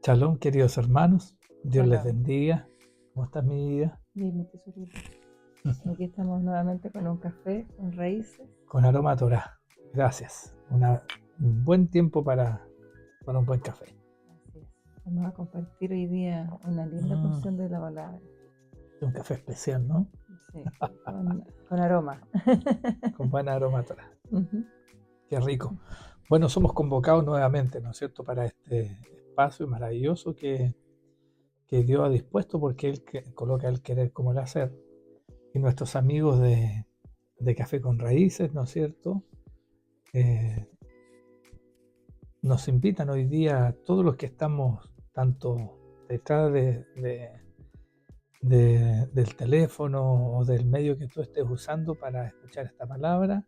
Shalom, queridos hermanos. Dios les Shalom. bendiga. ¿Cómo está mi vida? Bien, mi tesorito. Aquí estamos nuevamente con un café con raíces. Con aroma a Torah. Gracias. Un buen tiempo para un buen café. Así es. Vamos a compartir hoy día una linda porción de la palabra. Un café especial, ¿no? Sí, con aroma. Con buen aroma a Torah. Uh-huh. Qué rico. Bueno, somos convocados nuevamente, ¿no es cierto?, para este espacio maravilloso que Dios ha dispuesto, porque Él coloca el querer como el hacer. Y nuestros amigos de Café con Raíces, ¿no es cierto?, nos invitan hoy día a todos los que estamos tanto detrás del teléfono o del medio que tú estés usando para escuchar esta palabra,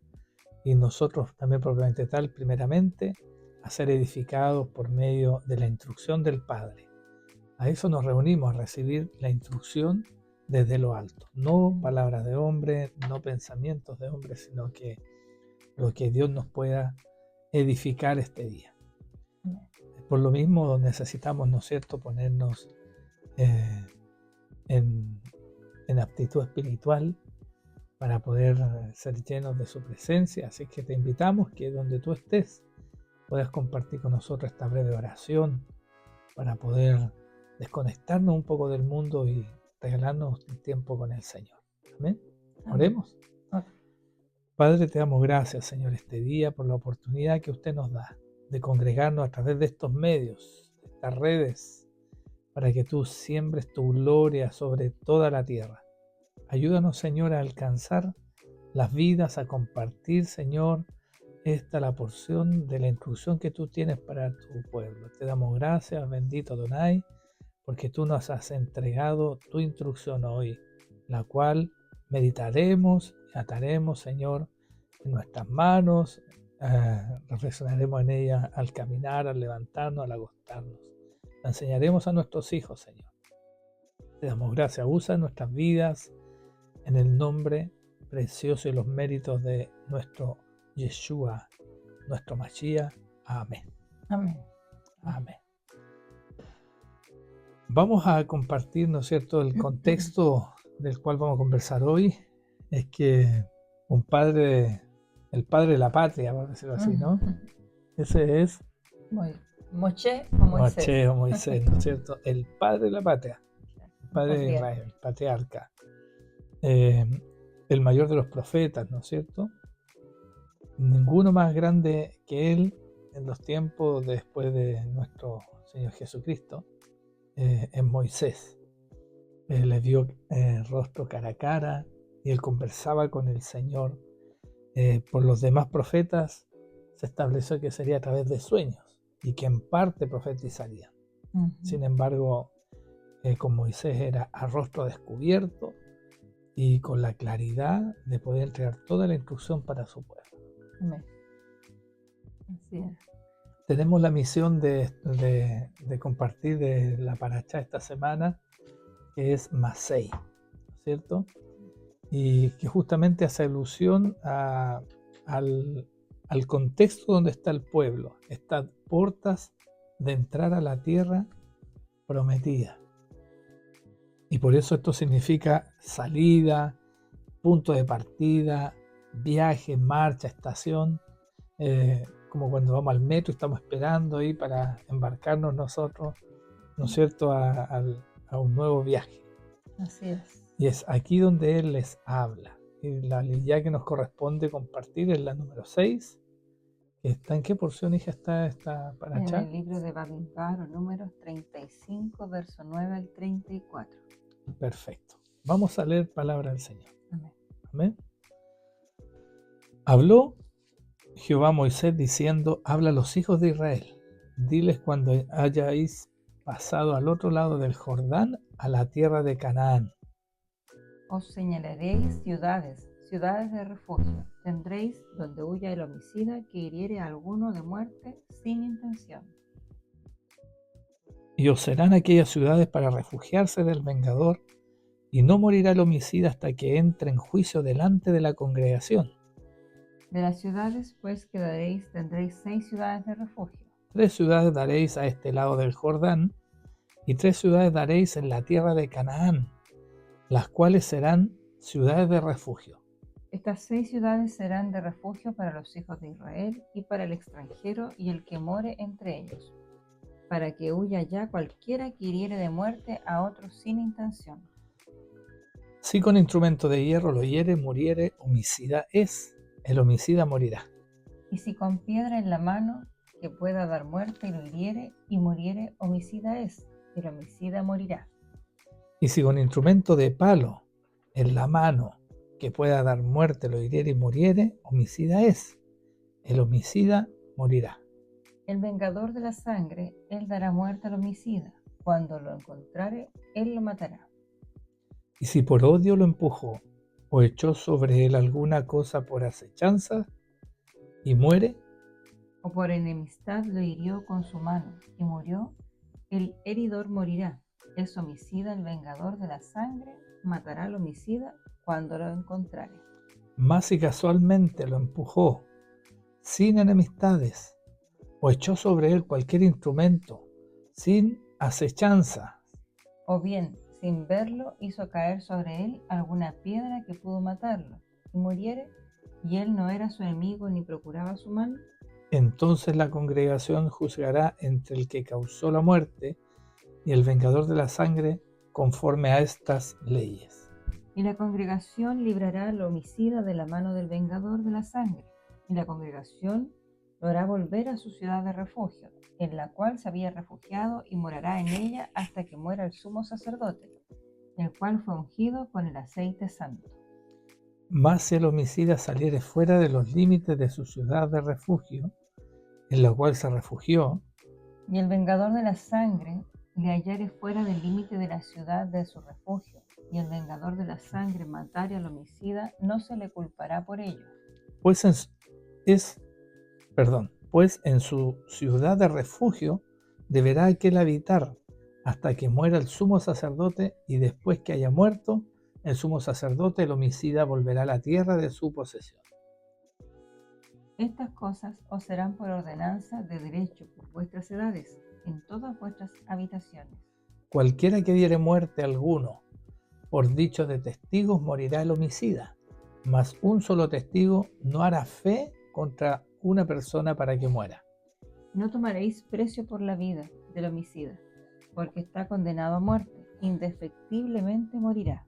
y nosotros también propiamente tal, primeramente, a ser edificados por medio de la instrucción del Padre. A eso nos reunimos, a recibir la instrucción desde lo alto. No palabras de hombre, no pensamientos de hombre, sino que lo que Dios nos pueda edificar este día. Por lo mismo necesitamos, ¿no es cierto?, ponernos en aptitud espiritual para poder ser llenos de su presencia. Así que te invitamos que donde tú estés puedas compartir con nosotros esta breve oración para poder desconectarnos un poco del mundo y regalarnos un tiempo con el Señor. Amén. Oremos. Padre, te damos gracias, Señor, este día por la oportunidad que usted nos da de congregarnos a través de estos medios, de estas redes, para que tú siembres tu gloria sobre toda la tierra. Ayúdanos, Señor, a alcanzar las vidas, a compartir, Señor, la porción de la instrucción que tú tienes para tu pueblo. Te damos gracias, bendito Adonai, porque tú nos has entregado tu instrucción hoy, la cual meditaremos y ataremos, Señor, en nuestras manos, reflexionaremos en ella al caminar, al levantarnos, al acostarnos. La enseñaremos a nuestros hijos, Señor. Te damos gracias, usa nuestras vidas en el nombre precioso y los méritos de nuestro Yeshua, nuestro Mashiach. Amén. Amén. Amén. Vamos a compartir, ¿no es cierto?, el contexto del cual vamos a conversar hoy. Es que el padre de la patria, por decirlo así, ¿no? Ese es Moshe o Moisés. Moshe o Moisés, ¿no es cierto? El padre de la patria, el padre de Israel, el patriarca, el mayor de los profetas, ¿no es cierto? Ninguno más grande que él en los tiempos después de nuestro Señor Jesucristo. Es Moisés. Le dio rostro cara a cara y él conversaba con el Señor. Por los demás profetas se estableció que sería a través de sueños y que en parte profetizarían. Uh-huh. Sin embargo, con Moisés era a rostro descubierto y con la claridad de poder entregar toda la instrucción para su pueblo. Amén. Así es. Tenemos la misión de compartir de la paracha esta semana, que es Masei, ¿cierto? Y que justamente hace alusión al contexto donde está el pueblo. Está a puertas de entrar a la tierra prometida. Y por eso esto significa salida, punto de partida, viaje, marcha, estación. Como cuando vamos al metro y estamos esperando ahí para embarcarnos nosotros, ¿no es cierto?, a un nuevo viaje. Así es. Y es aquí donde Él les habla. Y la línea que nos corresponde compartir es la número 6. ¿Está en qué porción, hija, está esta paracha? En el libro de Bamidbar, números 35, verso 9 al 34. Perfecto. Vamos a leer palabra del Señor. Amén. Amén. Habló Jehová a Moisés diciendo: habla a los hijos de Israel, diles cuando hayáis pasado al otro lado del Jordán, a la tierra de Canaán. Os señalaréis ciudades de refugio. Tendréis donde huya el homicida que hiriere a alguno de muerte sin intención. Y os serán aquellas ciudades para refugiarse del vengador, y no morirá el homicida hasta que entre en juicio delante de la congregación. De las ciudades, pues, tendréis 6 ciudades de refugio. 3 ciudades daréis a este lado del Jordán, Y 3 ciudades daréis en la tierra de Canaán, las cuales serán ciudades de refugio. Estas 6 ciudades serán de refugio para los hijos de Israel y para el extranjero y el que more entre ellos, para que huya ya cualquiera que hiriere de muerte a otro sin intención. Si con instrumento de hierro lo hiere, muriere, homicida es, el homicida morirá. Y si con piedra en la mano que pueda dar muerte y lo hiriere y muriere, homicida es, el homicida morirá. Y si con instrumento de palo en la mano que pueda dar muerte lo hiriere y muriere, homicida es, el homicida morirá. El vengador de la sangre, él dará muerte al homicida. Cuando lo encontrare, él lo matará. Y si por odio lo empujó o echó sobre él alguna cosa por acechanza y muere, O por enemistad lo hirió con su mano y murió, el heridor morirá. Es homicida el vengador de la sangre, matará al homicida cuando lo encontrare. mas si casualmente lo empujó sin enemistades o echó sobre él cualquier instrumento sin acechanza, O bien, sin verlo, hizo caer sobre él alguna piedra que pudo matarlo, y muriere, y él no era su enemigo ni procuraba su mal, entonces la congregación juzgará entre el que causó la muerte y el vengador de la sangre conforme a estas leyes. y la congregación librará al homicida de la mano del vengador de la sangre, y la congregación lo hará volver a su ciudad de refugio, en la cual se había refugiado, y morará en ella hasta que muera el sumo sacerdote, el cual fue ungido con el aceite santo. Mas si el homicida saliere fuera de los límites de su ciudad de refugio, en la cual se refugió, Y el vengador de la sangre le hallare fuera del límite de la ciudad de su refugio, y el vengador de la sangre matare al homicida, no se le culpará por ello. pues en su ciudad de refugio deberá aquel habitar hasta que muera el sumo sacerdote, y después que haya muerto el sumo sacerdote, el homicida volverá a la tierra de su posesión. Estas cosas os serán por ordenanza de derecho por vuestras edades, en todas vuestras habitaciones. Cualquiera que diere muerte a alguno por dicho de testigos morirá el homicida, mas un solo testigo no hará fe contra una persona para que muera. No tomaréis precio por la vida del homicida, porque está condenado a muerte, indefectiblemente morirá.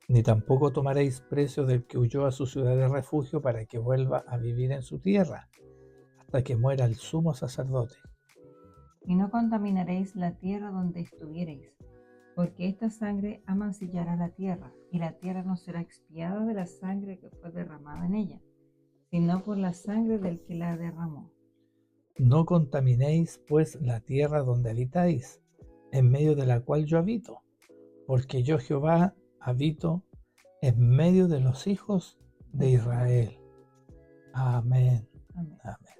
Ni tampoco tomaréis precio del que huyó a su ciudad de refugio para que vuelva a vivir en su tierra, hasta que muera el sumo sacerdote. Y no contaminaréis la tierra donde estuviereis, porque esta sangre amancillará la tierra, y la tierra no será expiada de la sangre que fue derramada en ella, sino por la sangre del que la derramó. No contaminéis pues la tierra donde habitáis, en medio de la cual yo habito, porque yo Jehová habito en medio de los hijos de Israel. Amén. Amén. Amén.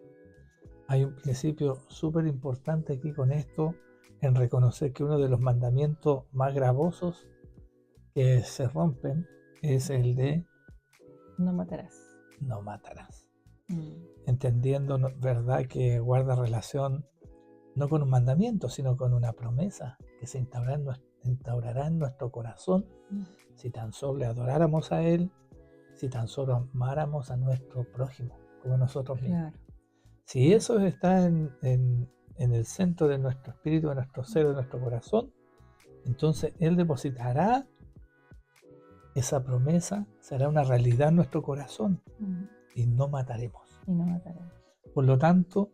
Hay un principio súper importante aquí con esto, en reconocer que uno de los mandamientos más gravosos que se rompen es el de No matarás. no matarás. Entendiendo, ¿verdad?, que guarda relación no con un mandamiento, sino con una promesa que se instaurará en nuestro corazón si tan solo le adoráramos a Él, si tan solo amáramos a nuestro prójimo como nosotros mismos. Claro. Si eso está en el centro de nuestro espíritu, de nuestro ser, de nuestro corazón, entonces Él depositará esa promesa, será una realidad en nuestro corazón y no mataremos. Y no matarás. Por lo tanto,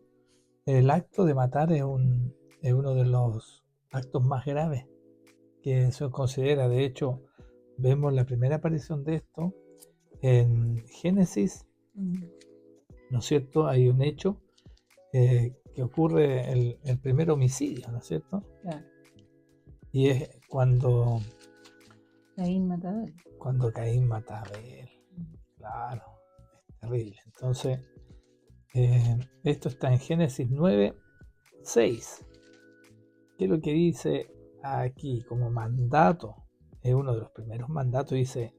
el acto de matar es uno de los actos más graves que se considera. De hecho, vemos la primera aparición de esto en Génesis, ¿no es cierto? Hay un hecho que ocurre el primer homicidio, ¿no es cierto? Claro. Y es cuando Caín mata a Abel. Caín mata a Abel. Claro, es terrible. Entonces, esto está en Génesis 9:6. ¿Qué es lo que dice aquí como mandato? Es uno de los primeros mandatos. Dice: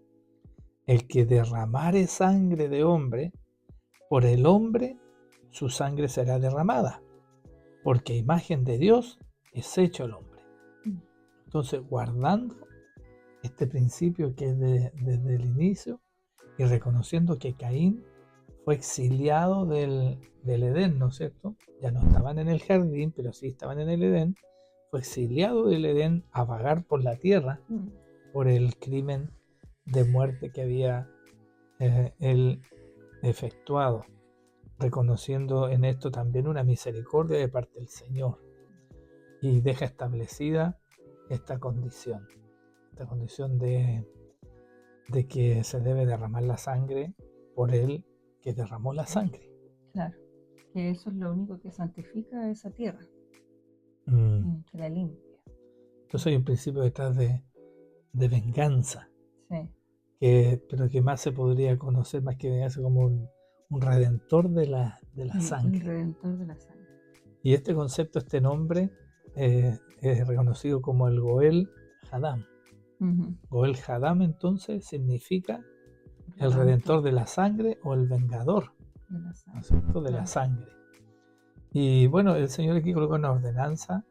el que derramare sangre de hombre, por el hombre su sangre será derramada, porque a imagen de Dios es hecho el hombre. Entonces, guardando este principio que es desde el inicio y reconociendo que Caín fue exiliado del Edén, ¿no es cierto? Ya no estaban en el jardín, pero sí estaban en el Edén. Fue exiliado del Edén a vagar por la tierra por el crimen de muerte que había él efectuado, reconociendo en esto también una misericordia de parte del Señor, y deja establecida esta condición de que se debe derramar la sangre por él que derramó la sangre. Claro, que eso es lo único que santifica esa tierra, que la limpia. Entonces hay un principio detrás de venganza, Sí. pero que más se podría conocer más que venganza como un redentor de la sangre. Un redentor de la sangre. Y este concepto, este nombre, es reconocido como el Goel Hadam. Goel Hadam entonces significa el redentor de la sangre o el vengador, ¿no es cierto?, de la sangre. Y bueno, el Señor aquí coloca una ordenanza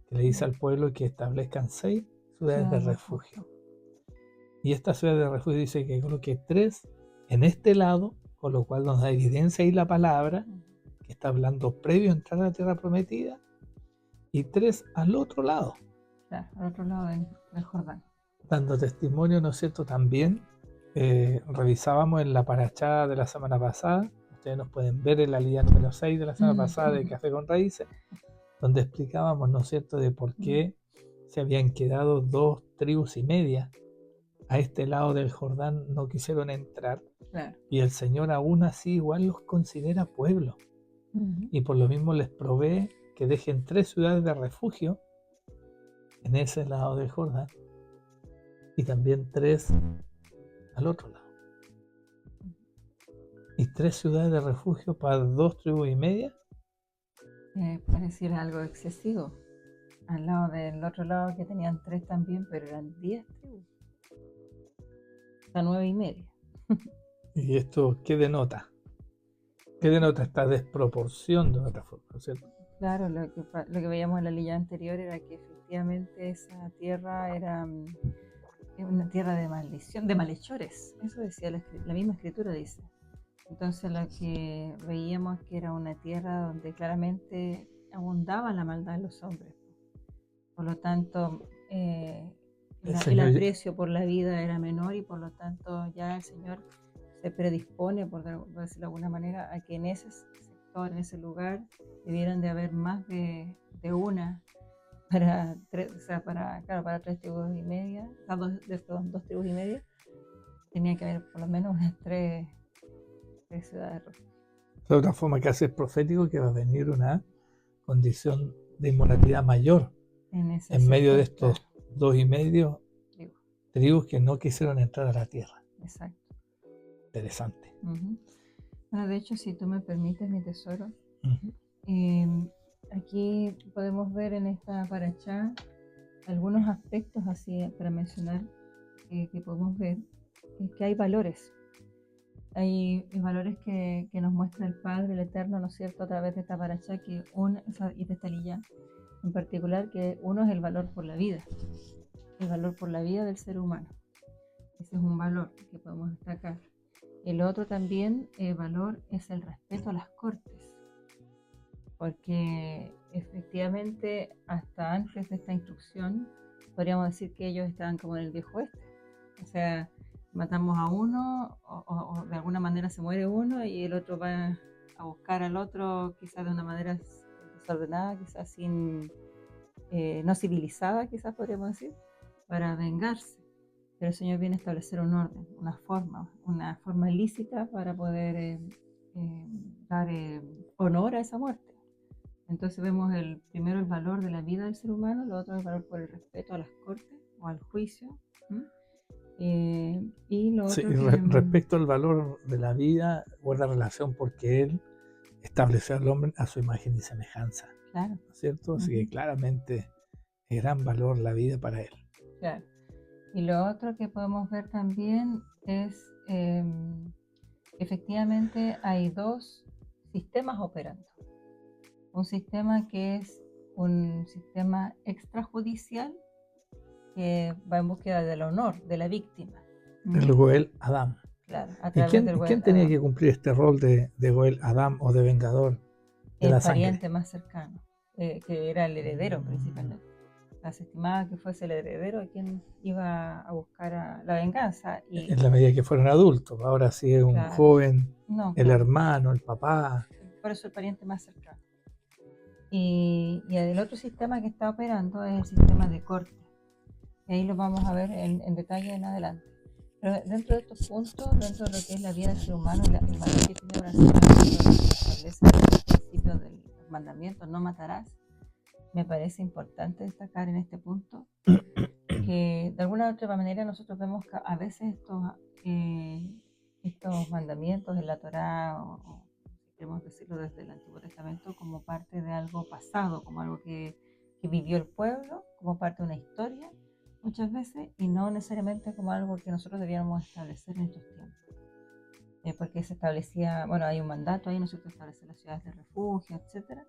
que le dice al pueblo que establezcan 6 ciudades de refugio. Y esta ciudad de refugio dice que coloque 3 en este lado, con lo cual nos da evidencia ahí la palabra, que está hablando previo a entrar a la tierra prometida, y 3 al otro lado. Claro, al otro lado del Jordán. Dando testimonio, ¿no es cierto?, también revisábamos en la parachá de la semana pasada, ustedes nos pueden ver en la línea número 6 de la semana pasada de Café con Raíces, donde explicábamos, ¿no es cierto?, de por qué se habían quedado 2 tribus y media a este lado del Jordán, no quisieron entrar. Claro. Y el Señor aún así igual los considera pueblo. Y por lo mismo les provee que dejen 3 ciudades de refugio en ese lado del Jordán y también 3 al otro lado. Y 3 ciudades de refugio para 2 tribus y media. Pareciera algo excesivo. Al lado del otro lado que tenían 3 también, pero eran 10 tribus. Hasta 9 y media. ¿Y esto qué denota? ¿Qué denota esta desproporción de otra forma, ¿no es cierto? Claro, lo que veíamos en la ley anterior era que efectivamente esa tierra era una tierra de maldición, de malhechores. Eso decía la misma escritura, dice. Entonces lo que veíamos que era una tierra donde claramente abundaba la maldad de los hombres. Por lo tanto, el aprecio por la vida era menor y por lo tanto ya el Señor se predispone, por decirlo de alguna manera, a que en ese sector, en ese lugar, debieran de haber más de una para 3, o sea, para 3 tribus y media, o sea, 2 tribus y media, tenía que haber por lo menos unas 3 ciudades. De otra forma, que hace es profético que va a venir una condición de inmoralidad mayor en medio de estos 2 y medio tribus que no quisieron entrar a la tierra. Exacto. Interesante. Bueno, de hecho, si tú me permites, mi tesoro, aquí podemos ver en esta parachá algunos aspectos así para mencionar que podemos ver que hay valores. Hay valores que nos muestra el Padre, el Eterno, ¿no es cierto?, a través de esta parachá y de esta lilla en particular, que uno es el valor por la vida, el valor por la vida del ser humano. Ese es un valor que podemos destacar. El otro también valor es el respeto a las cortes, porque efectivamente hasta antes de esta instrucción podríamos decir que ellos estaban como en el viejo oeste, o sea, matamos a uno o de alguna manera se muere uno y el otro va a buscar al otro quizás de una manera desordenada, quizás no civilizada, quizás podríamos decir, para vengarse. Pero el Señor viene a establecer un orden, una forma lícita para poder dar honor a esa muerte. Entonces vemos primero el valor de la vida del ser humano, lo otro el valor por el respeto a las cortes o al juicio. Y lo otro respecto al valor de la vida, guarda relación porque Él estableció al hombre a su imagen y semejanza. Claro. ¿No es cierto? Así que claramente es gran valor la vida para Él. Claro. Y lo otro que podemos ver también es efectivamente hay 2 sistemas operando. Un sistema que es un sistema extrajudicial que va en búsqueda del honor de la víctima. El Goel Adam. Claro, a ¿Y través del quién Goel tenía Adam, que cumplir este rol de Goel Adam o de vengador de el la pariente sangre? más cercano, que era el heredero principalmente. Se estimaba que fuese el heredero quien iba a buscar la venganza. Y En la medida que fueron adultos. Ahora sí es un claro, joven, no, el claro, hermano, el papá. por eso el pariente más cercano. Y el otro sistema que está operando es el sistema de corte. Y ahí lo vamos a ver en detalle en adelante. Pero dentro de estos puntos, dentro de lo que es la vida del ser humano, el valor que tiene una señora que establece el principio de los mandamientos, no matarás, me parece importante destacar en este punto que de alguna u otra manera nosotros vemos que a veces estos mandamientos en la Torá, o si queremos decirlo desde el Antiguo Testamento, como parte de algo pasado, como algo que vivió el pueblo, como parte de una historia, muchas veces, y no necesariamente como algo que nosotros debíamos establecer en estos tiempos. Porque se establecía, bueno, hay un mandato ahí, nosotros establecer las ciudades de refugio, etcétera.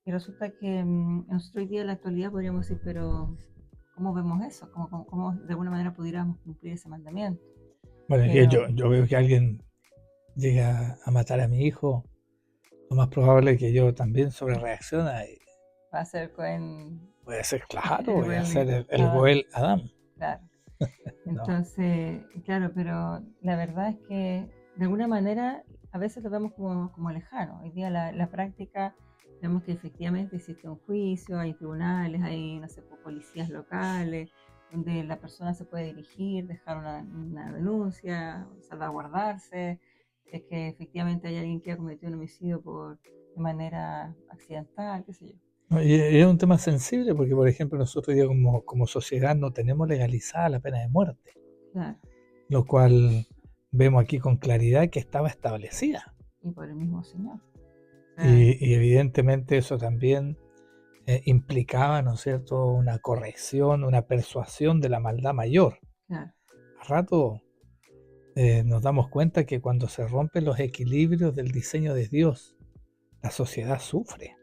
Y resulta que nosotros hoy día en la actualidad podríamos decir, pero ¿cómo vemos eso? ¿Cómo de alguna manera pudiéramos cumplir ese mandamiento? Bueno, que Pero yo veo que alguien llega a matar a mi hijo, lo más probable es que yo también sobre reacciona y va a ser con puede ser claro, el voy a ser buen el Adán, Goel Adam. claro. No, Entonces, claro, pero la verdad es que de alguna manera a veces lo vemos como lejano. Hoy día la práctica vemos que efectivamente existe un juicio, hay tribunales, hay, no sé, policías locales, donde la persona se puede dirigir, dejar una denuncia, salvaguardarse, si es que efectivamente hay alguien que ha cometido un homicidio de manera accidental, qué sé yo. no, y es un tema sensible porque, por ejemplo, nosotros ya como sociedad no tenemos legalizada la pena de muerte, Claro, lo cual vemos aquí con claridad que estaba establecida. y por el mismo Señor. O sea, Y evidentemente eso también implicaba, ¿no es cierto?, una corrección, una persuasión de la maldad mayor. claro. A rato nos damos cuenta que cuando se rompen los equilibrios del diseño de Dios, la sociedad sufre.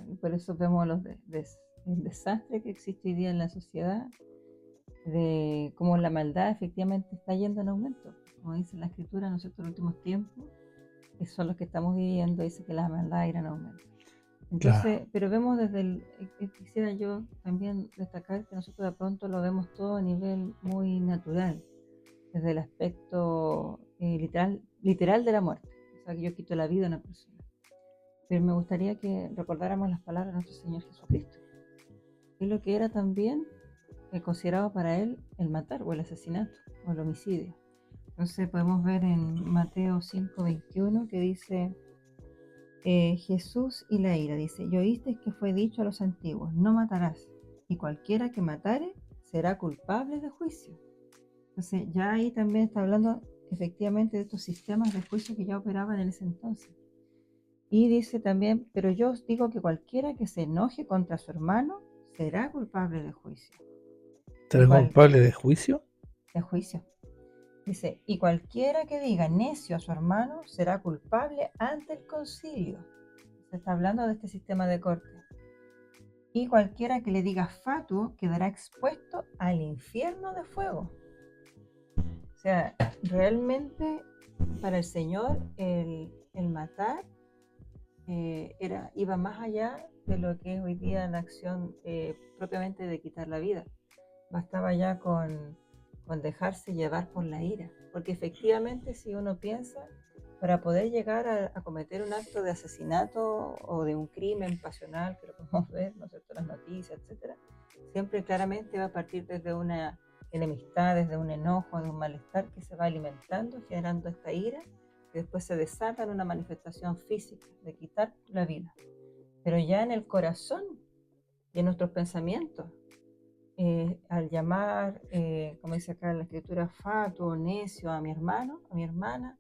Y por eso vemos el desastre que existe hoy día en la sociedad, de cómo la maldad efectivamente está yendo en aumento. Como dice la escritura, ¿no es cierto?, en los últimos tiempos, que son los que estamos viviendo, dice que la maldad irá en aumento. Claro, Entonces, pero vemos quisiera yo también destacar que nosotros de pronto lo vemos todo a nivel muy natural, desde el aspecto literal de la muerte. O sea, que yo quito la vida de una persona. Pero me gustaría que recordáramos las palabras de nuestro Señor Jesucristo, que es lo que era también considerado para él el matar o el asesinato o el homicidio. Entonces podemos ver en Mateo 5:21 que dice Jesús y la ira, dice, y oísteis que fue dicho a los antiguos, no matarás, y cualquiera que matare será culpable de juicio. Entonces ya ahí también está hablando efectivamente de estos sistemas de juicio que ya operaban en ese entonces. Y dice también, pero yo os digo que cualquiera que se enoje contra su hermano será culpable de juicio. ¿será Igual, culpable de juicio? de juicio. Dice, y cualquiera que diga necio a su hermano será culpable ante el concilio. Se está hablando de este sistema de corte. Y cualquiera que le diga fatuo quedará expuesto al infierno de fuego. O sea, realmente para el Señor el matar iba más allá de lo que es hoy día la acción propiamente de quitar la vida. Bastaba ya con dejarse llevar por la ira, porque efectivamente si uno piensa, para poder llegar a cometer un acto de asesinato o de un crimen pasional, que lo podemos ver, ¿no es cierto?, en las noticias, etcétera, siempre claramente va a partir desde una enemistad, desde un enojo, de un malestar que se va alimentando, generando esta ira, que después se desata en una manifestación física de quitar la vida. Pero ya en el corazón y en nuestros pensamientos, al llamar, como dice acá en la escritura, fatuo, necio a mi hermano, a mi hermana,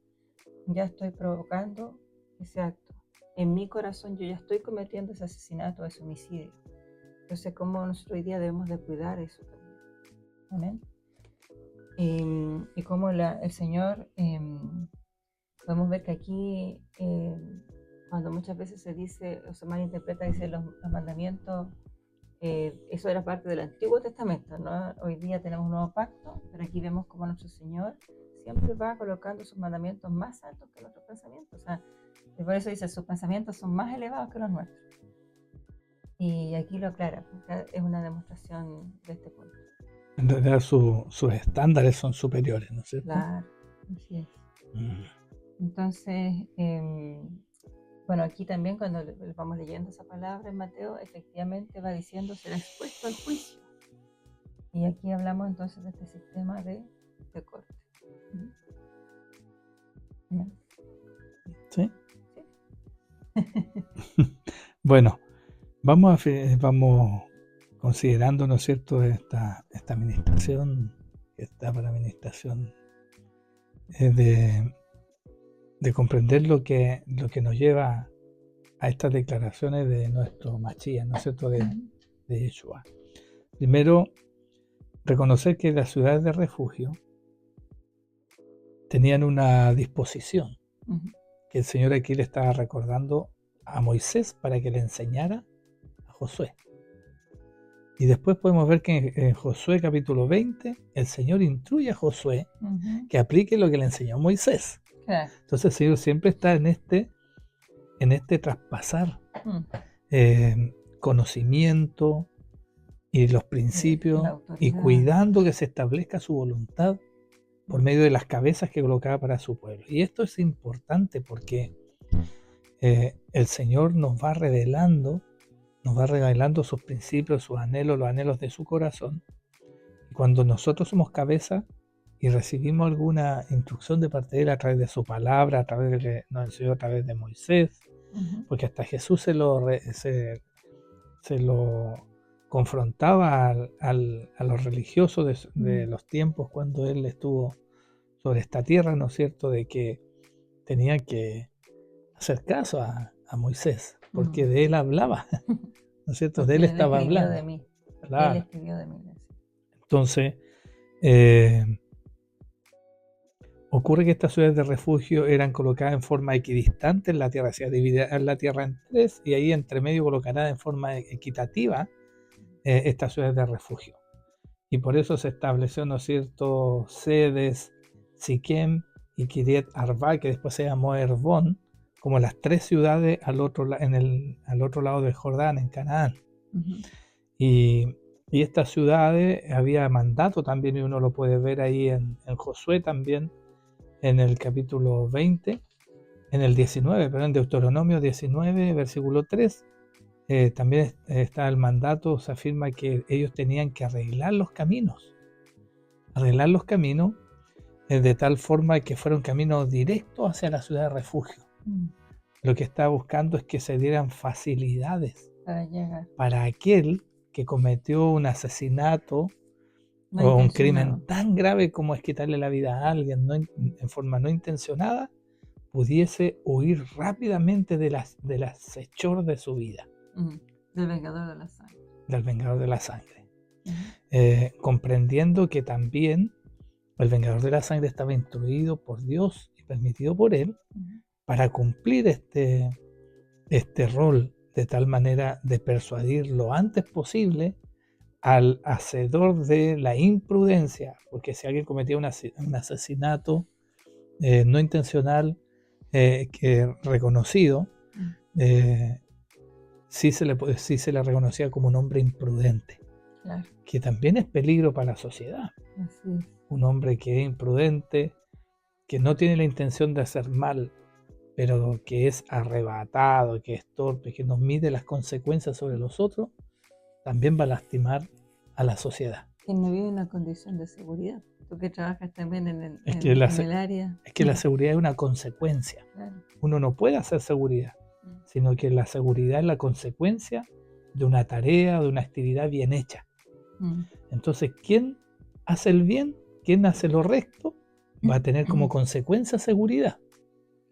ya estoy provocando ese acto. En mi corazón yo ya estoy cometiendo ese asesinato, ese homicidio. Entonces, ¿cómo nosotros hoy día debemos de cuidar eso también? Amén. Y cómo el Señor, podemos ver que aquí, cuando muchas veces se dice o se malinterpreta, dice los mandamientos eso era parte del Antiguo Testamento, ¿no? Hoy día tenemos un nuevo pacto, pero aquí vemos como nuestro Señor siempre va colocando sus mandamientos más altos que nuestros pensamientos. O sea, y por eso dice, sus pensamientos son más elevados que los nuestros. Y aquí lo aclara, porque es una demostración de este punto. En realidad sus estándares son superiores, ¿no es cierto? Claro, así es. Mm. Entonces, bueno, aquí también cuando vamos leyendo esa palabra en Mateo, efectivamente va diciendo será expuesto al juicio. Y aquí hablamos entonces de este sistema de corte. ¿Bien? ¿Sí? Bueno, vamos considerando, ¿no es cierto?, esta administración, esta para administración, de comprender lo que nos lleva a estas declaraciones de nuestro Mashiach, ¿no es cierto?, de Yeshua. Primero, reconocer que las ciudades de refugio tenían una disposición, que el Señor aquí le estaba recordando a Moisés para que le enseñara a Josué. Y después podemos ver que en Josué capítulo 20, el Señor instruye a Josué que aplique lo que le enseñó Moisés. Entonces el Señor siempre está en este traspasar conocimiento y los principios, y cuidando que se establezca su voluntad por medio de las cabezas que colocaba para su pueblo. Y esto es importante porque el Señor nos va revelando sus principios, sus anhelos, los anhelos de su corazón. Y cuando nosotros somos cabeza y recibimos alguna instrucción de parte de Él a través de su palabra, a través de nos enseñó a través de Moisés, porque hasta Jesús se lo confrontaba a los religiosos de los tiempos cuando Él estuvo sobre esta tierra, ¿no es cierto?, de que tenían que hacer caso a Moisés, porque de Él hablaba, ¿no es cierto?, de Él estaba hablando. De mí. Claro. Él escribió de mí. Entonces, ocurre que estas ciudades de refugio eran colocadas en forma equidistante en la tierra, se dividía la tierra en tres y ahí entre medio colocará en forma equitativa estas ciudades de refugio. Y por eso se estableció, ¿no es cierto?, Sedes, Siquem y Kiriat Arba, que después se llamó Herbón, como las tres ciudades al otro lado del Jordán, en Canaán. Y estas ciudades había mandato también, y uno lo puede ver ahí en Josué también, en el capítulo 20, en el 19, pero en Deuteronomio 19, versículo 3, también está el mandato, se afirma que ellos tenían que arreglar los caminos de tal forma que fuera un camino directo hacia la ciudad de refugio. Lo que estaba buscando es que se dieran facilidades para llegar, para aquel que cometió un asesinato o un crimen tan grave como es quitarle la vida a alguien en forma no intencionada, pudiese huir rápidamente del acechor de su vida. Del vengador de la sangre. Del vengador de la sangre. Comprendiendo que también el vengador de la sangre estaba instruido por Dios y permitido por Él para cumplir este rol, de tal manera de persuadir lo antes posible al hacedor de la imprudencia, porque si alguien cometía un asesinato no intencional, reconocido, sí se le reconocía como un hombre imprudente, claro, que también es peligro para la sociedad. Así es. Un hombre que es imprudente, que no tiene la intención de hacer mal, pero que es arrebatado, que es torpe, que no mide las consecuencias sobre los otros, también va a lastimar a la sociedad. Que no vive una condición de seguridad. Tú que trabajas también en el área. Es que la seguridad es una consecuencia. Claro. Uno no puede hacer seguridad, sino que la seguridad es la consecuencia de una tarea, de una actividad bien hecha. Entonces, ¿quién hace el bien? ¿Quién hace lo recto? Va a tener como consecuencia seguridad.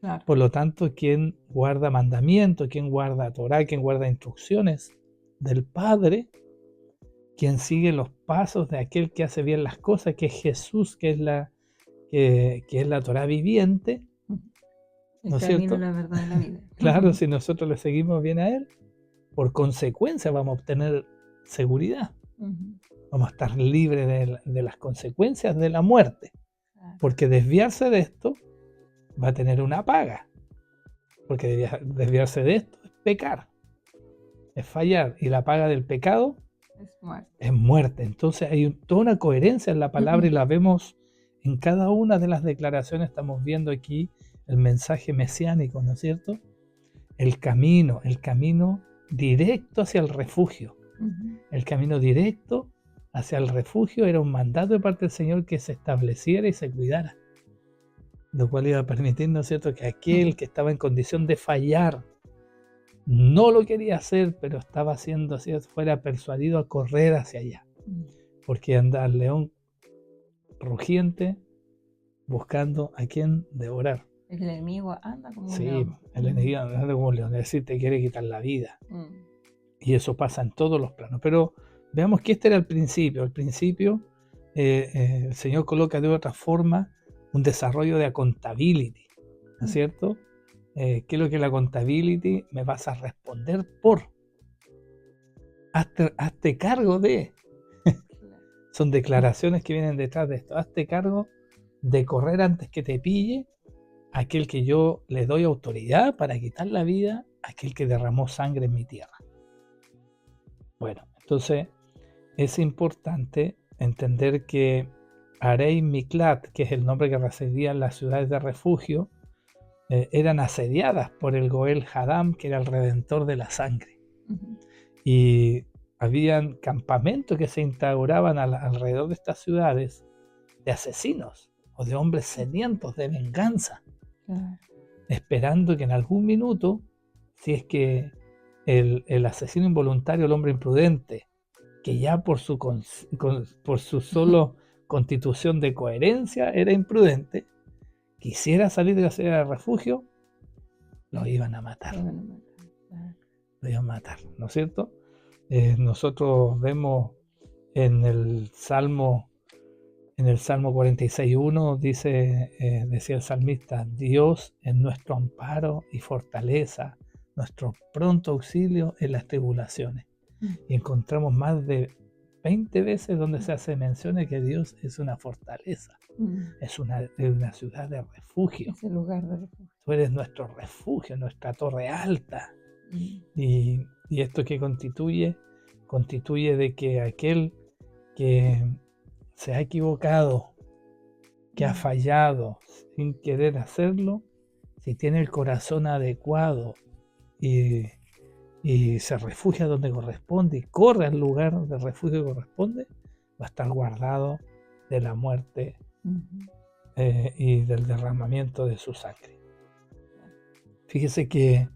Claro. Por lo tanto, quien guarda mandamientos, quien guarda Torah, quien guarda instrucciones del Padre, quien sigue los pasos de aquel que hace bien las cosas, que es Jesús, que es la Torah viviente, ¿no es cierto? La verdad de la vida. Claro, si nosotros le seguimos bien a Él, por consecuencia vamos a obtener seguridad. Ujú. Vamos a estar libres de las consecuencias de la muerte. Claro. Porque desviarse de esto va a tener una paga. Porque desviarse de esto es pecar, es fallar. Y la paga del pecado Es muerte. es muerte. Entonces hay toda una coherencia en la palabra y la vemos en cada una de las declaraciones. Estamos viendo aquí el mensaje mesiánico, ¿no es cierto? El camino directo hacia el refugio. Ujú. El camino directo hacia el refugio era un mandato de parte del Señor que se estableciera y se cuidara. Lo cual iba a permitir, ¿no es cierto?, que aquel que estaba en condición de fallar, no lo quería hacer, pero estaba haciendo así, fuera persuadido a correr hacia allá. Porque anda el león rugiente buscando a quien devorar. El enemigo anda como un Sí, león. el enemigo anda como un león, es decir, te quiere quitar la vida. Mm. Y eso pasa en todos los planos. Pero veamos que este era el principio. Al principio, el Señor coloca de otra forma un desarrollo de accountability, ¿no es cierto? ¿Qué es lo que es la accountability? Me vas a responder por. Hazte cargo de. Son declaraciones que vienen detrás de esto. Hazte cargo de correr antes que te pille aquel que yo le doy autoridad para quitar la vida, aquel que derramó sangre en mi tierra. Bueno, entonces es importante entender que Arei Miklat, que es el nombre que recibían las ciudades de refugio, eran asediadas por el Goel Hadam, que era el redentor de la sangre. Ujú. Y habían campamentos que se instauraban alrededor de estas ciudades de asesinos o de hombres sedientos de venganza, Claro. esperando que en algún minuto, si es que el asesino involuntario, el hombre imprudente, que ya por su solo constitución de coherencia era imprudente, quisiera salir de la ciudad de refugio, lo iban a matar. Lo van a matar. Claro. Lo iban a matar, ¿no es cierto? Nosotros vemos en el Salmo 46:1 decía el salmista: Dios es nuestro amparo y fortaleza, nuestro pronto auxilio en las tribulaciones. Y encontramos más de 20 veces donde se hace mención de que Dios es una fortaleza, es una ciudad de refugio. Ese lugar de refugio. Tú eres nuestro refugio, nuestra torre alta. Y esto que constituye de que aquel que se ha equivocado, que ha fallado sin querer hacerlo, si tiene el corazón adecuado y se refugia donde corresponde y corre al lugar de refugio que corresponde, va a estar guardado de la muerte y del derramamiento de su sangre. Fíjese que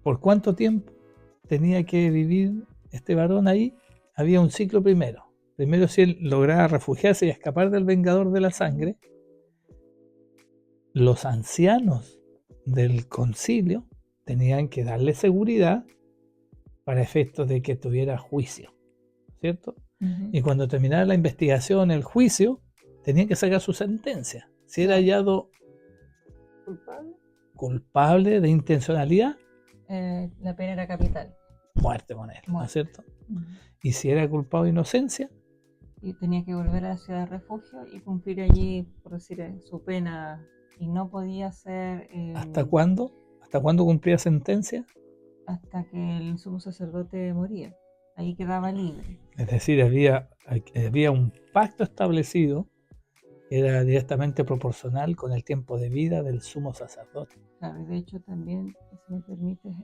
¿por cuánto tiempo tenía que vivir este varón ahí? Había un ciclo primero. Primero, si él lograba refugiarse y escapar del vengador de la sangre, los ancianos del concilio tenían que darle seguridad para efectos de que tuviera juicio, ¿cierto? Y cuando terminara la investigación, el juicio, tenían que sacar su sentencia. Si era hallado culpable de intencionalidad, la pena era capital. muerte con él, ¿no es cierto? Y si era culpado de inocencia, y tenía que volver a la ciudad de refugio y cumplir allí, por decir, su pena, y no podía ser... ¿hasta cuándo? ¿Hasta cuándo cumplía sentencia? Hasta que el sumo sacerdote moría. Ahí quedaba libre. Es decir, había un pacto establecido que era directamente proporcional con el tiempo de vida del sumo sacerdote. Claro, y de hecho también, si me permite,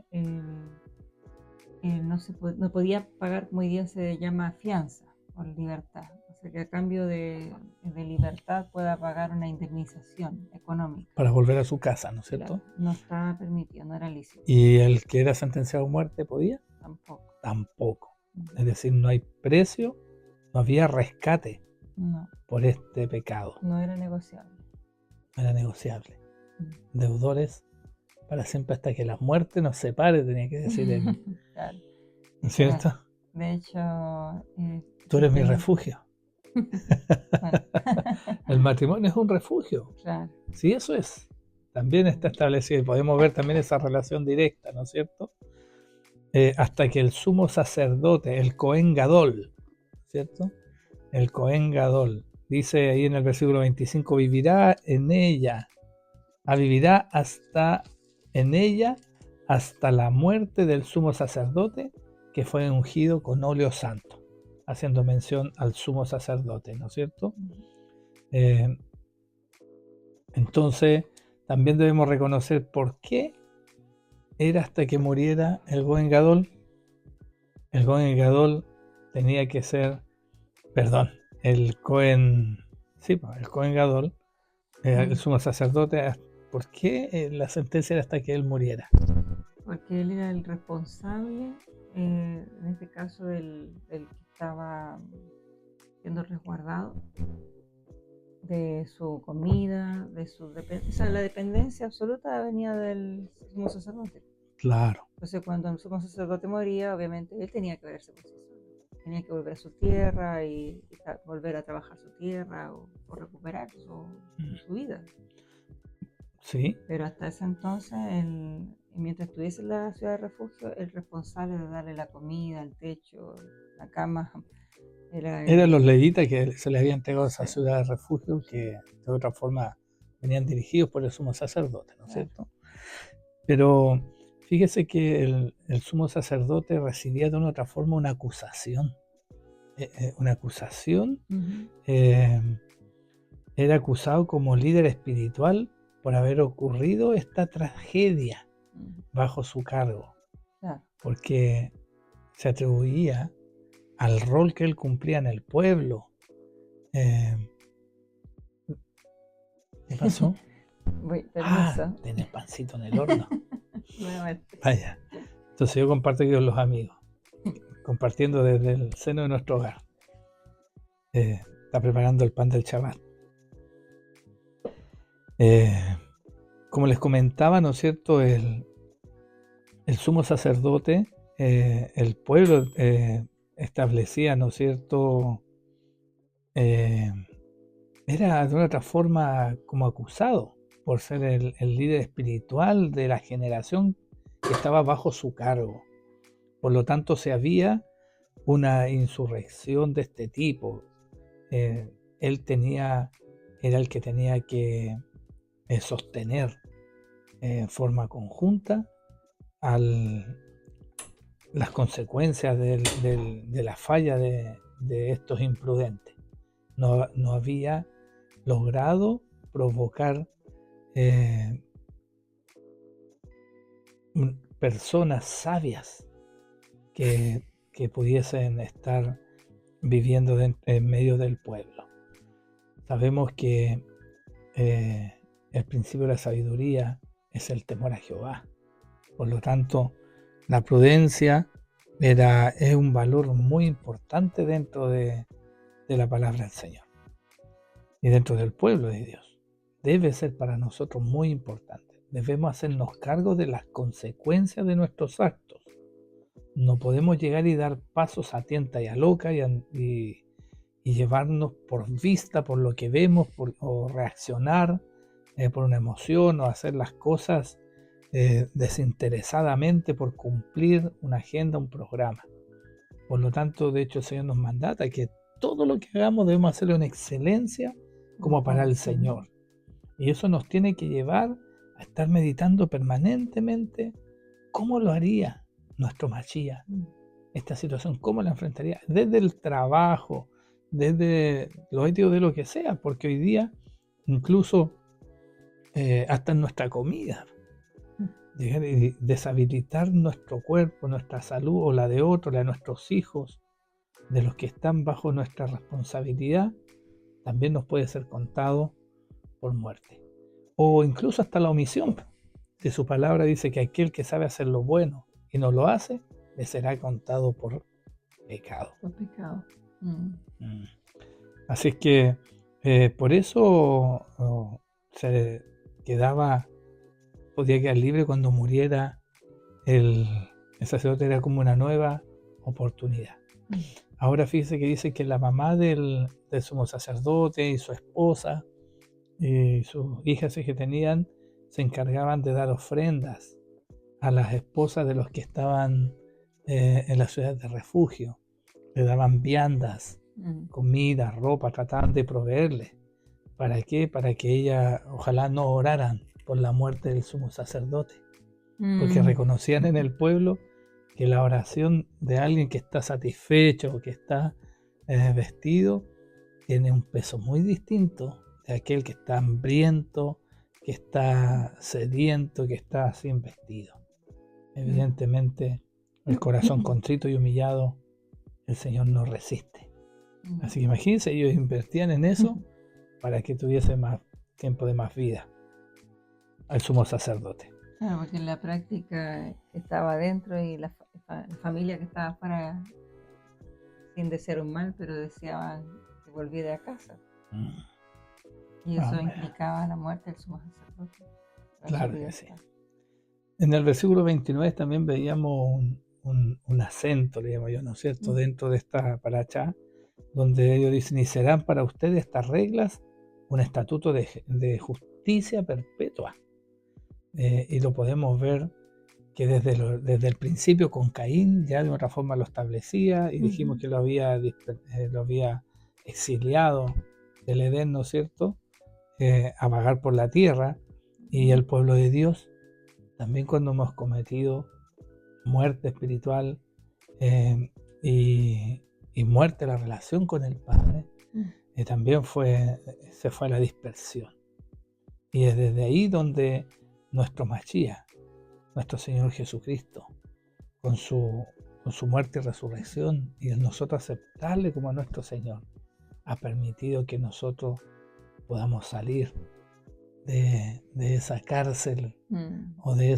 no podía pagar, como hoy día se llama, fianza por libertad. O sea, que a cambio de libertad pueda pagar una indemnización económica. Para volver a su casa, ¿no es cierto? Claro, no estaba permitido, no era lícito. ¿Y el que era sentenciado a muerte podía? Tampoco. Tampoco. Es decir, no hay precio, no había rescate por este pecado. No era negociable. No era negociable. Deudores para siempre hasta que la muerte nos separe, tenía que decir él. Claro. ¿No es cierto? De hecho... Tú eres mi refugio. El matrimonio es un refugio. Claro. Sí, eso es. También está establecido y podemos ver también esa relación directa, ¿no es cierto? hasta que el sumo sacerdote, el Cohen Gadol, ¿cierto? El Cohen Gadol, dice ahí en el versículo 25, vivirá en ella hasta la muerte del sumo sacerdote que fue ungido con óleo santo, haciendo mención al sumo sacerdote, ¿no es cierto? Entonces, también debemos reconocer por qué era hasta que muriera el Cohen Gadol. El Cohen Gadol tenía que ser, el Cohen Gadol, el sumo sacerdote. ¿Por qué la sentencia era hasta que él muriera? Porque él era el responsable, en este caso, el que estaba siendo resguardado de su comida, de su o sea, la dependencia absoluta venía del sumo sacerdote. Claro. Entonces, cuando el sumo sacerdote moría, obviamente él tenía que verse por sí solo. Tenía que volver a su tierra y volver a trabajar su tierra o recuperar su vida. Sí. Pero hasta ese entonces, mientras estuviese en la ciudad de refugio, el responsable de darle la comida, el techo, la cama, eran los levitas que se les había entregado a esa ciudad de refugio, que de otra forma venían dirigidos por el sumo sacerdote, ¿no es cierto? Pero fíjese que el sumo sacerdote recibía de una otra forma una acusación. Era acusado como líder espiritual por haber ocurrido esta tragedia bajo su cargo, porque se atribuía al rol que él cumplía en el pueblo. ¿Qué pasó? Tenés pancito en el horno. Vaya. Entonces yo comparto aquí con los amigos, compartiendo desde el seno de nuestro hogar. Está preparando el pan del Shabbat. Como les comentaba, ¿no es cierto? El sumo sacerdote, el pueblo establecía, ¿no es cierto? Era de una otra forma como acusado por ser el líder espiritual de la generación que estaba bajo su cargo. Por lo tanto, se había una insurrección de este tipo. Él era el que tenía que sostener en forma conjunta las consecuencias de la falla de estos imprudentes. No había logrado provocar personas sabias que pudiesen estar viviendo en medio del pueblo. Sabemos que el principio de la sabiduría es el temor a Jehová. Por lo tanto, la prudencia es un valor muy importante dentro de la palabra del Señor y dentro del pueblo de Dios. Debe ser para nosotros muy importante. Debemos hacernos cargo de las consecuencias de nuestros actos. No podemos llegar y dar pasos a tienta y a loca y llevarnos por vista, por lo que vemos, o reaccionar por una emoción, o hacer las cosas desinteresadamente por cumplir una agenda, un programa. Por lo tanto, de hecho, el Señor nos mandata que todo lo que hagamos debemos hacerlo en excelencia como para el Señor. Y eso nos tiene que llevar a estar meditando permanentemente cómo lo haría nuestro Mashiach. Esta situación, cómo la enfrentaría, desde el trabajo, desde lo ético, de lo que sea, porque hoy día, incluso hasta en nuestra comida, deshabilitar nuestro cuerpo, nuestra salud, o la de otros, la de nuestros hijos, de los que están bajo nuestra responsabilidad, también nos puede ser contado por muerte. O incluso hasta la omisión. De su palabra dice que aquel que sabe hacer lo bueno y no lo hace, le será contado por pecado. Por pecado. Así es que por eso se podía quedar libre cuando muriera el sacerdote. Era como una nueva oportunidad. Ahora fíjese que dice que la mamá del sumo sacerdote y su esposa y sus hijas que tenían se encargaban de dar ofrendas a las esposas de los que estaban en las ciudades de refugio. Le daban viandas, comida, ropa, trataban de proveerle. ¿Para qué? Para que ella, ojalá no oraran por la muerte del sumo sacerdote, porque reconocían en el pueblo que la oración de alguien que está satisfecho o que está vestido tiene un peso muy distinto de aquel que está hambriento, que está sediento, que está sin vestido. Evidentemente, el corazón contrito y humillado, el Señor no resiste. Así que imagínense, ellos invertían en eso para que tuviese más tiempo de más vida al sumo sacerdote. Claro, porque en la práctica estaba adentro y la familia que estaba afuera, sin desear un mal, pero deseaban que volviera a casa. Y eso implicaba la muerte del sumo sacerdote. Claro que sí. En el versículo 29 también veíamos un acento, le llamo yo, ¿no es cierto?, dentro de esta paracha, donde ellos dicen, y serán para ustedes estas reglas un estatuto de justicia perpetua. Y lo podemos ver que desde el principio con Caín ya de otra forma lo establecía, y dijimos que lo había exiliado del Edén, ¿no es cierto?, a vagar por la tierra, y el pueblo de Dios, también cuando hemos cometido muerte espiritual y muerte de la relación con el Padre, también se fue a la dispersión. Y es desde ahí donde nuestro Mashiach, nuestro Señor Jesucristo, con su muerte y resurrección, y en nosotros aceptarle como nuestro Señor, ha permitido que nosotros podamos salir de esa cárcel o de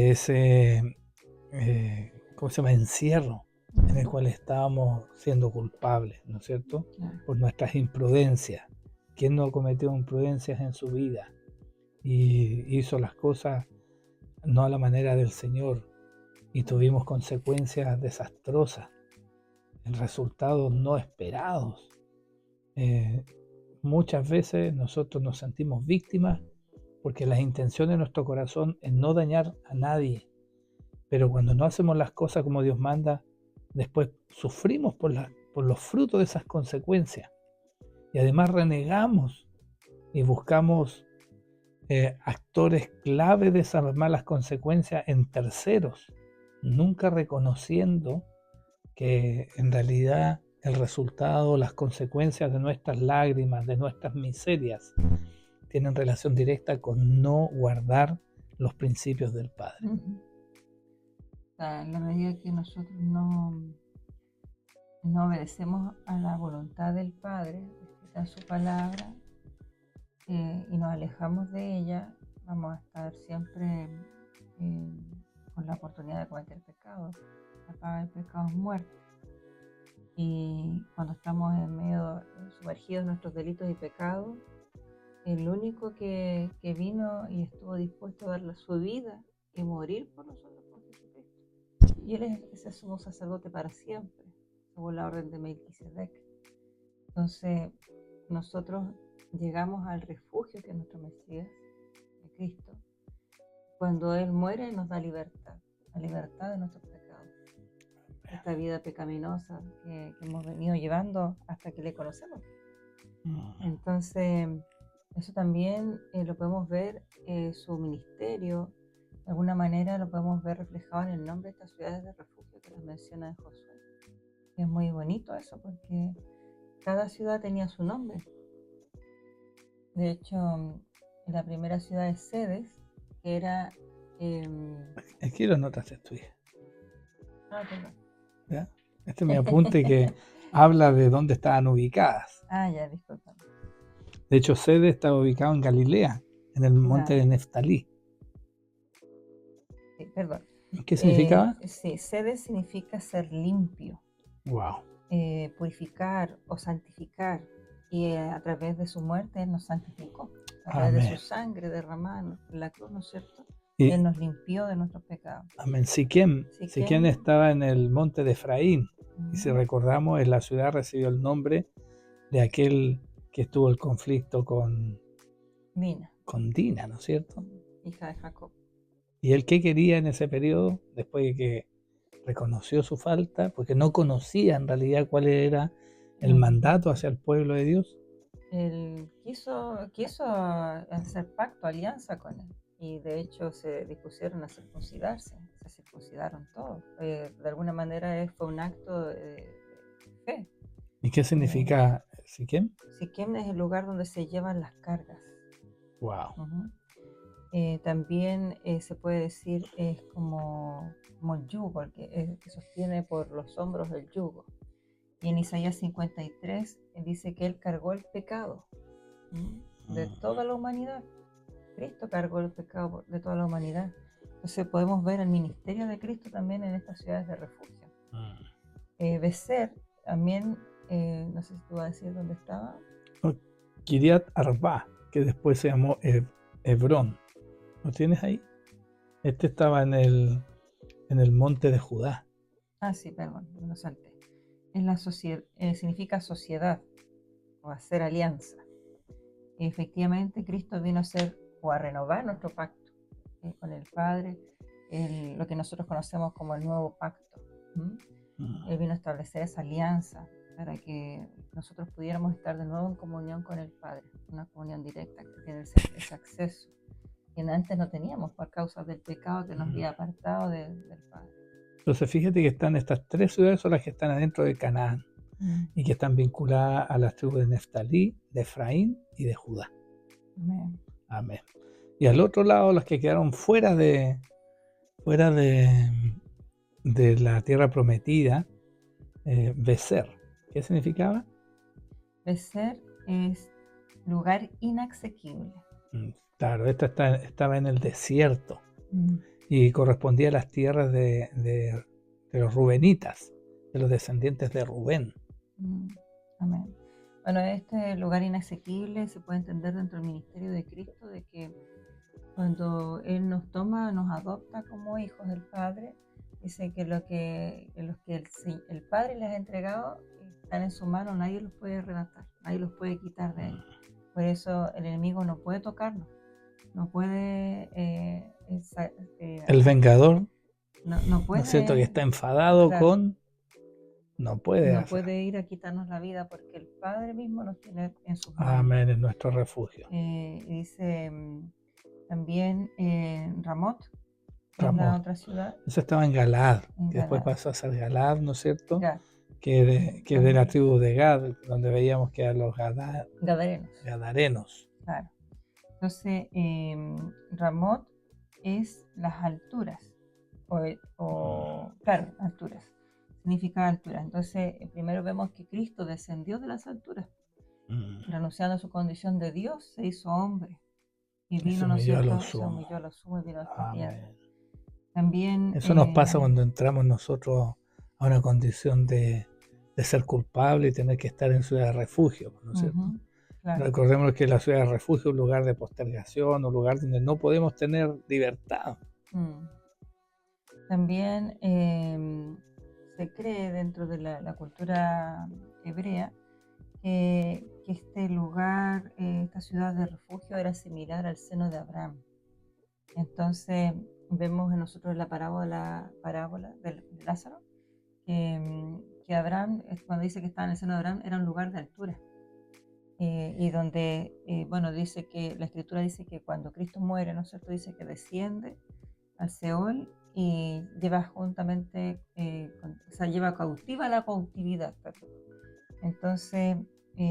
ese ¿cómo se llama? Encierro en el cual estábamos siendo culpables, ¿no es cierto?, por nuestras imprudencias. ¿Quién no cometió imprudencias en su vida y hizo las cosas no a la manera del Señor y tuvimos consecuencias desastrosas, resultados no esperados? Muchas veces nosotros nos sentimos víctimas porque las intenciones de nuestro corazón es no dañar a nadie, pero cuando no hacemos las cosas como Dios manda, después sufrimos por los frutos de esas consecuencias, y además renegamos y buscamos actores clave de esas malas consecuencias en terceros, nunca reconociendo que en realidad el resultado, las consecuencias de nuestras lágrimas, de nuestras miserias, tienen relación directa con no guardar los principios del Padre. En la medida que nosotros no obedecemos a la voluntad del Padre, a su palabra, y nos alejamos de ella, vamos a estar siempre con la oportunidad de cometer pecado. La paga del pecado es muerte. Y cuando estamos en medio sumergidos en nuestros delitos y pecados, el único que vino y estuvo dispuesto a dar su vida y morir por nosotros fue Jesucristo. Y Él es ese sumo sacerdote para siempre, según la orden de Melquisedec. Entonces, nosotros llegamos al refugio que es nuestro Mesías, de Cristo, cuando Él muere nos da libertad, la libertad de nuestros pecados. Esta vida pecaminosa que hemos venido llevando hasta que le conocemos. Entonces, eso también lo podemos ver, su ministerio, de alguna manera lo podemos ver reflejado en el nombre de estas ciudades de refugio que nos menciona en Josué. Es muy bonito eso, porque cada ciudad tenía su nombre. De hecho, la primera ciudad es Sedes, que era... Aquí lo notaste tú, hija. Perdón. ¿Ya? Este es mi apunte que habla de dónde estaban ubicadas. Ya, disculpa. De hecho, Sedes estaba ubicado en Galilea, en el monte de Neftalí. Sí, perdón. ¿Qué significaba? Sí, Sedes significa ser limpio. Wow. Purificar o santificar. Y a través de su muerte Él nos santificó. A través de su sangre derramada en la cruz, ¿no es cierto? Él nos limpió de nuestros pecados. Amén. Siquem estaba en el monte de Efraín. Y si recordamos, en la ciudad recibió el nombre de aquel que tuvo el conflicto con Dina, ¿no es cierto? Hija de Jacob. ¿Y él qué quería en ese periodo? Después de que reconoció su falta, porque no conocía en realidad cuál era el mandato hacia el pueblo de Dios. Él quiso hacer pacto, alianza con él. Y de hecho se dispusieron a circuncidarse, se circuncidaron todos. De alguna manera fue un acto de fe. ¿Y qué significa Siquem? Siquem es el lugar donde se llevan las cargas. Wow. También se puede decir es como el yugo, el que sostiene por los hombros el yugo. Y en Isaías 53 dice que Él cargó el pecado de toda la humanidad. Cristo cargó el pecado de toda la humanidad. Entonces podemos ver el ministerio de Cristo también en estas ciudades de refugio. Becer también, no sé si tú vas a decir dónde estaba. Kiriat Arba, que después se llamó Hebrón. ¿Lo tienes ahí? Este estaba en el monte de Judá. Ah, sí, perdón, me lo salté. Es la significa sociedad o hacer alianza. Efectivamente, Cristo vino a hacer o a renovar nuestro pacto con el Padre, lo que nosotros conocemos como el nuevo pacto. Él vino a establecer esa alianza para que nosotros pudiéramos estar de nuevo en comunión con el Padre, una comunión directa que tiene ese acceso que antes no teníamos por causa del pecado que nos había apartado del Padre. Entonces fíjate que están estas 3 ciudades, son las que están adentro de Canaán y que están vinculadas a las tribus de Neftalí, de Efraín y de Judá. Amén. Amén. Y al otro lado, las que quedaron fuera de la tierra prometida, Becer. ¿Qué significaba? Becer es lugar inaccesible. Claro, esta estaba en el desierto y correspondía a las tierras de los rubenitas, de los descendientes de Rubén. Amén. Bueno, este lugar inaccesible se puede entender dentro del ministerio de Cristo, de que cuando Él nos toma, nos adopta como hijos del Padre, dice que los que el Padre les ha entregado están en su mano, nadie los puede arrebatar, nadie los puede quitar de ahí. Por eso el enemigo no puede tocarnos, no puede... el vengador, no puede... ¿no es cierto? Que está enfadado, claro, con... No puede ir a quitarnos la vida porque el Padre mismo nos tiene en sus manos. Amén, es nuestro refugio. Dice también Ramot, en la otra ciudad. Eso estaba en Galaad, que después pasó a ser Galaad, ¿no es cierto? Gad. Que es de la tribu de Gad, donde veíamos que eran los Gadarenos. Claro. Entonces, Ramot es las alturas, claro, alturas. Significa alturas. Entonces, primero vemos que Cristo descendió de las alturas, renunciando a su condición de Dios, se hizo hombre y vino, ¿no es cierto? Se humilló a lo sumo y vino a esta tierra. También eso nos pasa cuando entramos nosotros a una condición de ser culpable y tener que estar en ciudad de refugio, ¿no es cierto? Claro. Recordemos que la ciudad de refugio es un lugar de postergación, un lugar donde no podemos tener libertad. También se cree dentro de la cultura hebrea que este lugar, esta ciudad de refugio era similar al seno de Abraham. Entonces vemos en nosotros la parábola de Lázaro, que Abraham, cuando dice que estaba en el seno de Abraham, era un lugar de altura. Y donde, dice que la escritura dice que cuando Cristo muere, ¿no es cierto? Dice que desciende al Seol y lleva juntamente, lleva cautiva la cautividad. Perdón. Entonces,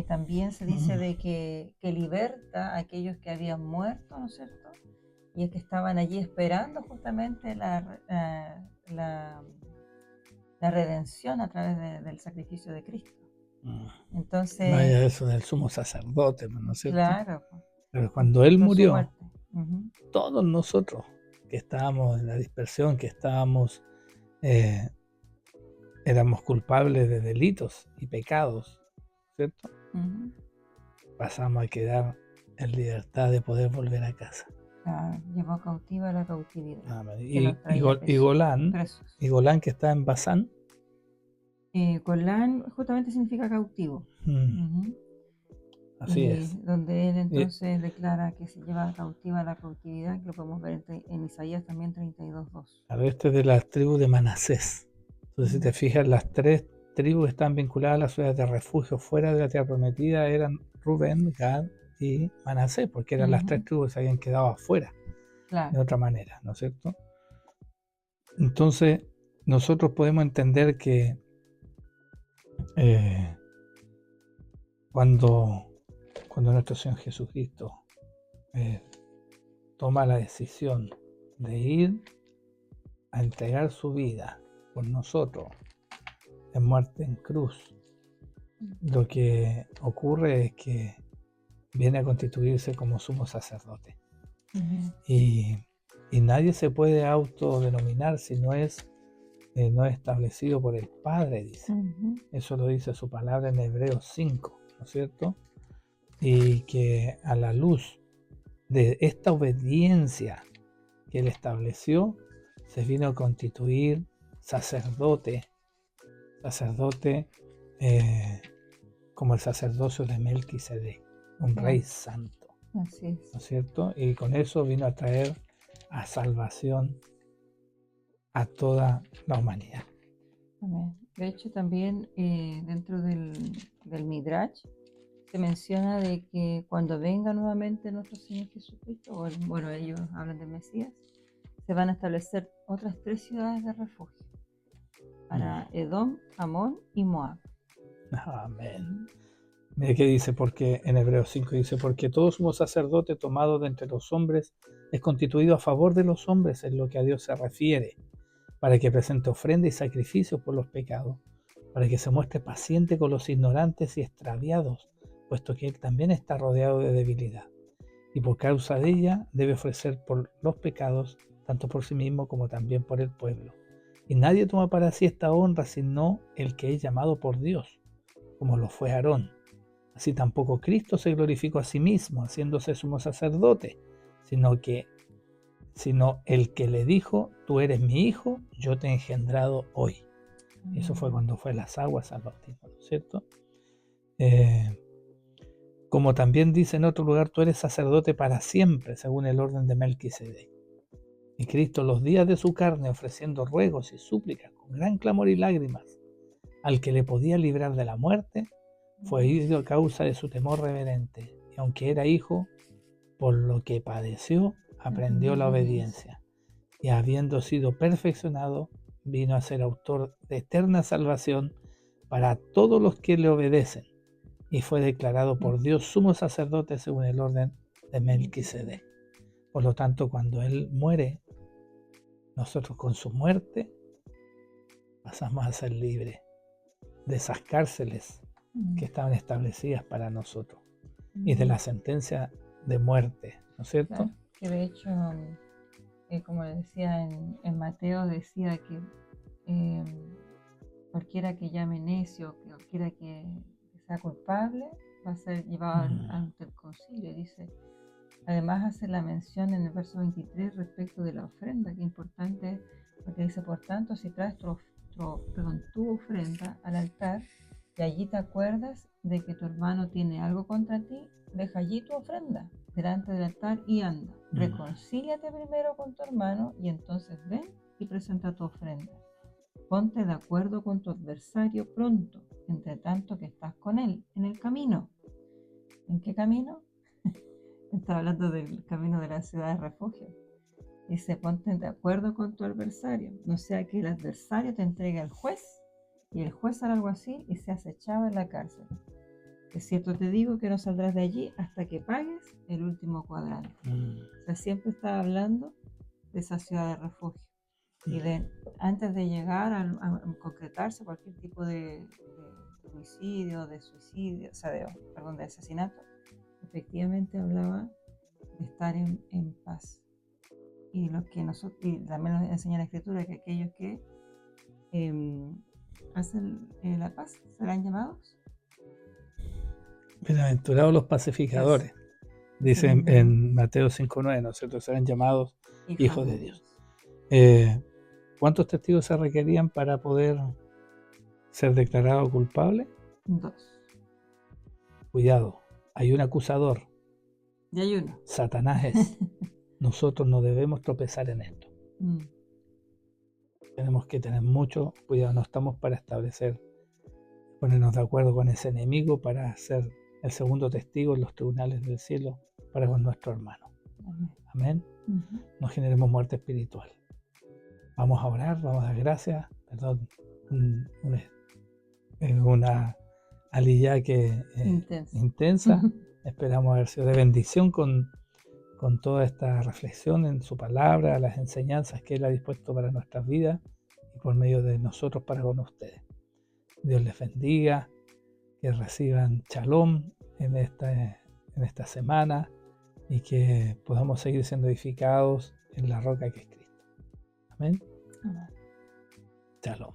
también se dice de que liberta a aquellos que habían muerto, ¿no es cierto? Y que estaban allí esperando justamente la redención a través del sacrificio de Cristo. Entonces, vaya eso del sumo sacerdote, ¿no es cierto? Claro. Pero cuando Él murió, todos nosotros que estábamos en la dispersión, que estábamos, éramos culpables de delitos y pecados, ¿cierto? Pasamos a quedar en libertad de poder volver a casa. Llevó cautiva la cautividad. Y Golán, que está en Basán. Golán justamente significa cautivo. Así y es. donde él Y, entonces declara que se lleva cautiva la cautividad, que lo podemos ver en Isaías también 32:2. a ver, este es de la tribu de Manasés. Entonces, si te fijas, las 3 tribus que están vinculadas a las ciudades de refugio fuera de la tierra prometida eran Rubén, Gad y Manasés, porque eran las 3 tribus que se habían quedado afuera, Claro. de otra manera, ¿no es cierto? Entonces, nosotros podemos entender que cuando nuestro Señor Jesucristo toma la decisión de ir a entregar su vida por nosotros en muerte en cruz, lo que ocurre es que viene a constituirse como sumo sacerdote. Y nadie se puede autodenominar si no es establecido por el Padre, dice. Eso lo dice su palabra en Hebreos 5, ¿no es cierto? Y que a la luz de esta obediencia que él estableció, se vino a constituir sacerdote como el sacerdocio de Melquisedec, un rey santo. Así es. ¿No es cierto? Y con eso vino a traer a salvación a toda la humanidad. Amén. De hecho, también dentro del Midrash se menciona de que cuando venga nuevamente nuestro Señor Jesucristo, bueno, ellos hablan del Mesías, se van a establecer otras 3 ciudades de refugio para Edom, Amón y Moab. Amén. Mire qué dice, porque en Hebreos 5 dice, porque todo sumo sacerdote tomado de entre los hombres es constituido a favor de los hombres en lo que a Dios se refiere, para que presente ofrenda y sacrificio por los pecados, para que se muestre paciente con los ignorantes y extraviados, puesto que él también está rodeado de debilidad, y por causa de ella debe ofrecer por los pecados, tanto por sí mismo como también por el pueblo. Y nadie toma para sí esta honra sino el que es llamado por Dios, como lo fue Aarón. Así tampoco Cristo se glorificó a sí mismo, haciéndose sumo sacerdote, sino el que le dijo, tú eres mi hijo, yo te he engendrado hoy. Eso fue cuando fue las aguas al bautismo, ¿no es cierto? Como también dice en otro lugar, tú eres sacerdote para siempre, según el orden de Melquisedec. Y Cristo, los días de su carne, ofreciendo ruegos y súplicas con gran clamor y lágrimas, al que le podía librar de la muerte, fue herido a causa de su temor reverente, y aunque era hijo, por lo que padeció, aprendió la obediencia, y habiendo sido perfeccionado, vino a ser autor de eterna salvación para todos los que le obedecen, y fue declarado por Dios sumo sacerdote según el orden de Melquisedec. Por lo tanto, cuando él muere, nosotros con su muerte pasamos a ser libres de esas cárceles que estaban establecidas para nosotros y de la sentencia de muerte, ¿no es cierto? Claro, que de hecho, como decía en Mateo, decía que cualquiera que llame necio, cualquiera que sea culpable, va a ser llevado ante el concilio. Dice, además hace la mención en el verso 23 respecto de la ofrenda, que es importante, porque dice, por tanto, si traes tu ofrenda al altar y allí te acuerdas de que tu hermano tiene algo contra ti, deja allí tu ofrenda delante del altar y anda. Reconcíliate primero con tu hermano y entonces ven y presenta tu ofrenda. Ponte de acuerdo con tu adversario pronto, entre tanto que estás con él en el camino. ¿En qué camino? Está hablando del camino de la ciudad de refugio. Dice, ponte de acuerdo con tu adversario, no sea que el adversario te entregue al juez y el juez hará algo así y seas echado en la cárcel. Es cierto te digo que no saldrás de allí hasta que pagues el último cuadrante. O sea, siempre está hablando de esa ciudad de refugio. Y antes de llegar a concretarse cualquier tipo de homicidio, de suicidio, o sea, de asesinato, efectivamente hablaba de estar en paz. Y lo que nosotros, y también nos enseña la Escritura, que aquellos que hacen la paz serán llamados. Bienaventurados los pacificadores, dice en Mateo 5:9, ¿no es cierto? Serán llamados hijos de Dios. ¿Cuántos testigos se requerían para poder ser declarado culpable? 2. Cuidado, hay un acusador, Y hay uno. Satanás es. Nosotros no debemos tropezar en esto. Tenemos que tener mucho cuidado, no estamos para ponernos de acuerdo con ese enemigo para ser el segundo testigo en los tribunales del cielo para con nuestro hermano. Amén. No generemos muerte espiritual. Vamos a orar, vamos a dar gracias. Perdón, una aliyá que intensa. Esperamos haber sido de bendición con toda esta reflexión en su palabra, las enseñanzas que Él ha dispuesto para nuestras vidas y por medio de nosotros para con ustedes. Dios les bendiga, que reciban shalom en esta semana y que podamos seguir siendo edificados en la roca que es Cristo. Amén. Shalom.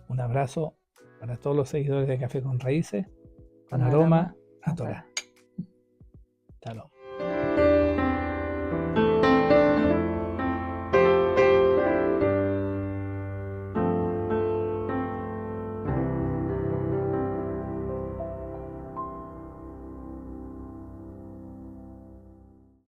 Un abrazo para todos los seguidores de Café con Raíces, con aroma a Torah. Shalom.